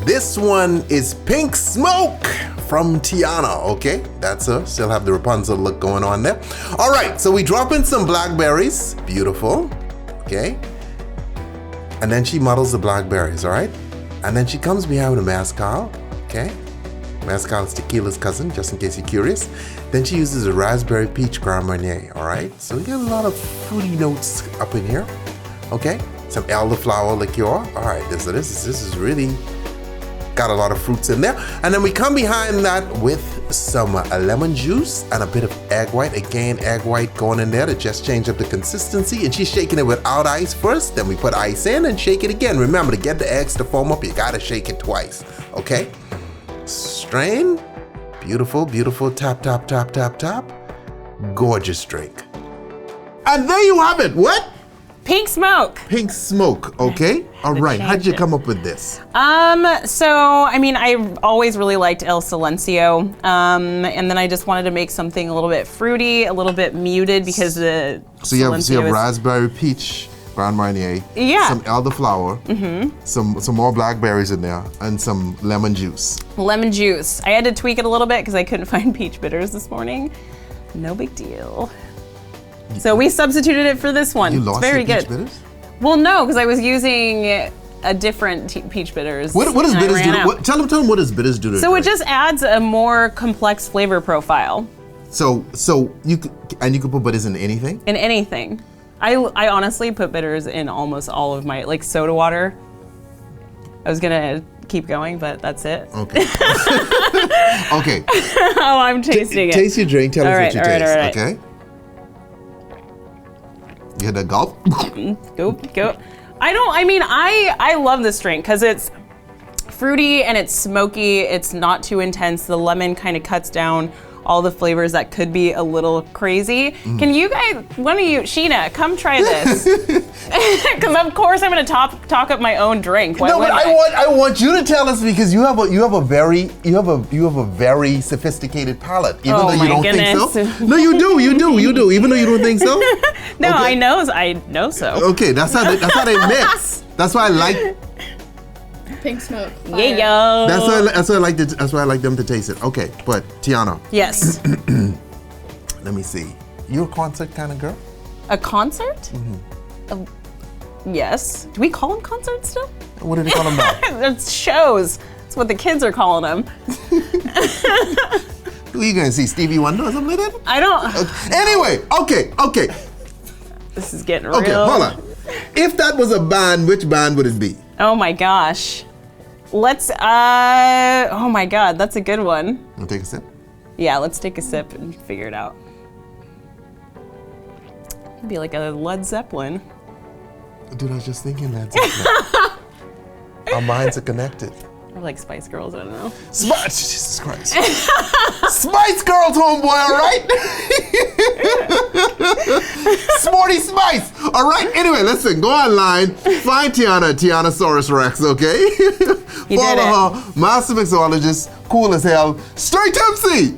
This one is Pink Smoke from Tiana, okay? That's her. Still have the Rapunzel look going on there. All right, so we drop in some blackberries. Beautiful, okay? And then she muddles the blackberries, all right? And then she comes behind with a mezcal, okay? Mezcal is tequila's cousin, just in case you're curious. Then she uses a raspberry peach Grand Marnier, all right? So we get a lot of fruity notes up in here, okay? Some elderflower liqueur. All right, this is really got a lot of fruits in there. And then we come behind that with some lemon juice and a bit of egg white. Again, egg white going in there to just change up the consistency. And she's shaking it without ice first. Then we put ice in and shake it again. Remember, to get the eggs to foam up, you gotta shake it twice, okay? Strain. Beautiful, beautiful. Tap, tap, tap, tap, tap. Gorgeous drink. And there you have it. What? Pink Smoke. Pink Smoke, okay. All right, how'd you come up with this? So, I mean, I always really liked El Silencio. And then I just wanted to make something a little bit fruity, a little bit muted because the So you have raspberry peach Grand Marnier, yeah, some elderflower, some more blackberries in there, and some lemon juice. Lemon juice. I had to tweak it a little bit because I couldn't find peach bitters this morning. No big deal. So we substituted it for this one. You lost it's very your good. peach bitters? Well, no, because I was using a different peach bitters. What does bitters do? Tell them what does bitters do to So it just adds a more complex flavor profile. So you could put bitters in anything? In anything. I honestly put bitters in almost all of my, like soda water. I was gonna keep going, but that's it. Okay. Okay. Oh, I'm tasting it. Taste your drink. Tell us what you taste. All right. Okay. You had that gulp? Go. I love this drink because it's fruity and it's smoky. It's not too intense. The lemon kind of cuts down all the flavors that could be a little crazy. Can you guys, one of you, Sheena, come try this? Because of course I'm gonna talk up my own drink. Why no, but I want you to tell us because you have a very sophisticated palate. Even though you don't think so. No, you do. Even though you don't think so. No, okay. I know so. Okay, that's how they mix. That's why I like. Pink Smoke. Fire. Yeah, yo. That's why I like them to taste it. Okay, but Tiana. Yes. Let me see. You a concert kind of girl? A concert? Yes. Do we call them concerts still? What do they call them now? It's shows. That's what the kids are calling them. Who are you gonna see? Stevie Wonder or something like that? I don't. Okay. Anyway, okay. This is getting real. Okay, hold on. If that was a band, which band would it be? Oh my gosh. Let's, oh my God, that's a good one. Wanna take a sip? Yeah, let's take a sip and figure it out. It'd be like a Led Zeppelin. Dude, I was just thinking that. Our minds are connected. Or like Spice Girls, I don't know. Jesus Christ. Spice Girls, homeboy, all right? Sporty Spice, all right? Anyway, listen, go online, find Tianasaurus Rex, okay? Follow her, master mixologist, cool as hell, straight Tipsy.